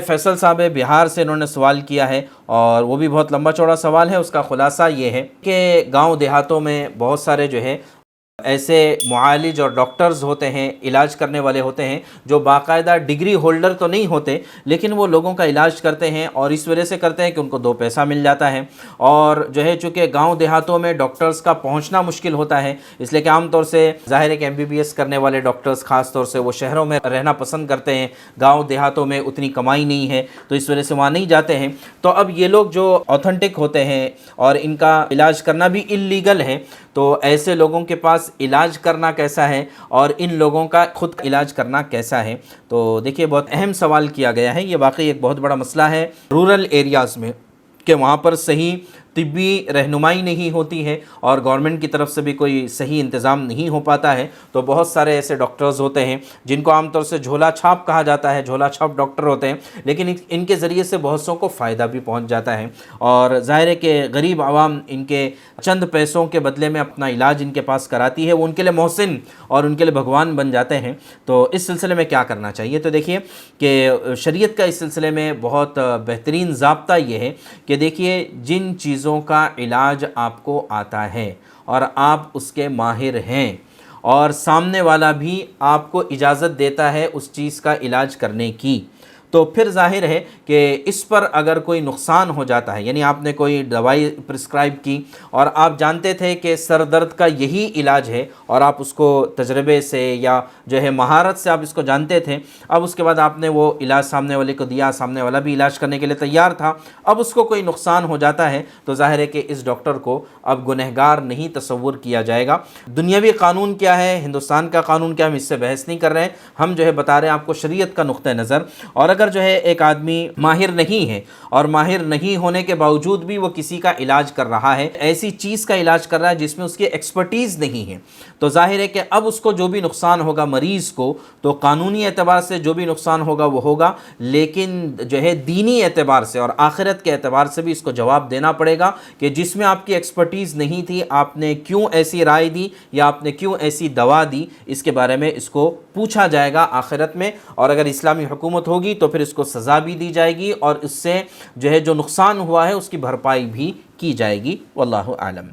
فیصل صاحب بہار سے انہوں نے سوال کیا ہے، اور وہ بھی بہت لمبا چوڑا سوال ہے۔ اس کا خلاصہ یہ ہے کہ گاؤں دیہاتوں میں بہت سارے جو ہے ایسے معالج اور ڈاکٹرز ہوتے ہیں، علاج کرنے والے ہوتے ہیں، جو باقاعدہ ڈگری ہولڈر تو نہیں ہوتے، لیکن وہ لوگوں کا علاج کرتے ہیں، اور اس وجہ سے کرتے ہیں کہ ان کو دو پیسہ مل جاتا ہے۔ اور جو ہے چونکہ گاؤں دیہاتوں میں ڈاکٹرز کا پہنچنا مشکل ہوتا ہے، اس لیے کہ عام طور سے ظاہر ہے کہ MBBS کرنے والے ڈاکٹرز خاص طور سے وہ شہروں میں رہنا پسند کرتے ہیں، گاؤں دیہاتوں میں اتنی کمائی نہیں ہے، تو اس وجہ سے وہاں نہیں جاتے ہیں۔ تو اب یہ لوگ جو اوتھنٹک ہوتے ہیں اور ان کا علاج کرنا بھی اللیگل ہے، تو ایسے لوگوں کے پاس علاج کرنا کیسا ہے اور ان لوگوں کا خود علاج کرنا کیسا ہے؟ تو دیکھیے بہت اہم سوال کیا گیا ہے، یہ واقعی ایک بہت بڑا مسئلہ ہے رورل ایریاز میں، کہ وہاں پر صحیح طبی رہنمائی نہیں ہوتی ہے اور گورنمنٹ کی طرف سے بھی کوئی صحیح انتظام نہیں ہو پاتا ہے۔ تو بہت سارے ایسے ڈاکٹرز ہوتے ہیں جن کو عام طور سے جھولا چھاپ کہا جاتا ہے، جھولا چھاپ ڈاکٹر ہوتے ہیں، لیکن ان کے ذریعے سے بہت سوں کو فائدہ بھی پہنچ جاتا ہے، اور ظاہر ہے کہ غریب عوام ان کے چند پیسوں کے بدلے میں اپنا علاج ان کے پاس کراتی ہے، وہ ان کے لیے محسن اور ان کے لیے بھگوان بن جاتے ہیں۔ تو اس سلسلے میں کیا کرنا چاہیے؟ تو دیکھیے کہ شریعت کا اس سلسلے میں بہت بہترین ضابطہ یہ ہے کہ دیکھیے جن چیزوں کا علاج آپ کو آتا ہے اور آپ اس کے ماہر ہیں، اور سامنے والا بھی آپ کو اجازت دیتا ہے اس چیز کا علاج کرنے کی، تو پھر ظاہر ہے کہ اس پر اگر کوئی نقصان ہو جاتا ہے، یعنی آپ نے کوئی دوائی پرسکرائب کی اور آپ جانتے تھے کہ سر درد کا یہی علاج ہے، اور آپ اس کو تجربے سے یا جو ہے مہارت سے آپ اس کو جانتے تھے، اب اس کے بعد آپ نے وہ علاج سامنے والے کو دیا، سامنے والا بھی علاج کرنے کے لیے تیار تھا، اب اس کو کوئی نقصان ہو جاتا ہے، تو ظاہر ہے کہ اس ڈاکٹر کو اب گنہگار نہیں تصور کیا جائے گا۔ دنیاوی قانون کیا ہے، ہندوستان کا قانون کیا، ہم اس سے بحث نہیں کر رہے ہیں، ہم جو ہے بتا رہے ہیں آپ کو شریعت کا نقطہ نظر۔ اور اگر جو ہے ایک آدمی ماہر نہیں ہے، اور ماہر نہیں ہونے کے باوجود بھی وہ کسی کا علاج کر رہا ہے، ایسی چیز کا علاج کر رہا ہے جس میں اس کی ایکسپرٹیز نہیں ہے، تو ظاہر ہے کہ اب اس کو جو بھی نقصان ہوگا مریض کو، تو قانونی اعتبار سے جو بھی نقصان ہوگا وہ ہوگا، لیکن جو ہے دینی اعتبار سے اور آخرت کے اعتبار سے بھی اس کو جواب دینا پڑے گا کہ جس میں آپ کی ایکسپرٹیز نہیں تھی، آپ نے کیوں ایسی رائے دی یا آپ نے کیوں ایسی دوا دی، اس کے بارے میں اس کو پوچھا جائے گا آخرت میں، اور اگر اسلامی حکومت ہوگی تو پھر اس کو سزا بھی دی جائے گی، اور اس سے جو ہے جو نقصان ہوا ہے اس کی بھرپائی بھی کی جائے گی۔ واللہ اعلم۔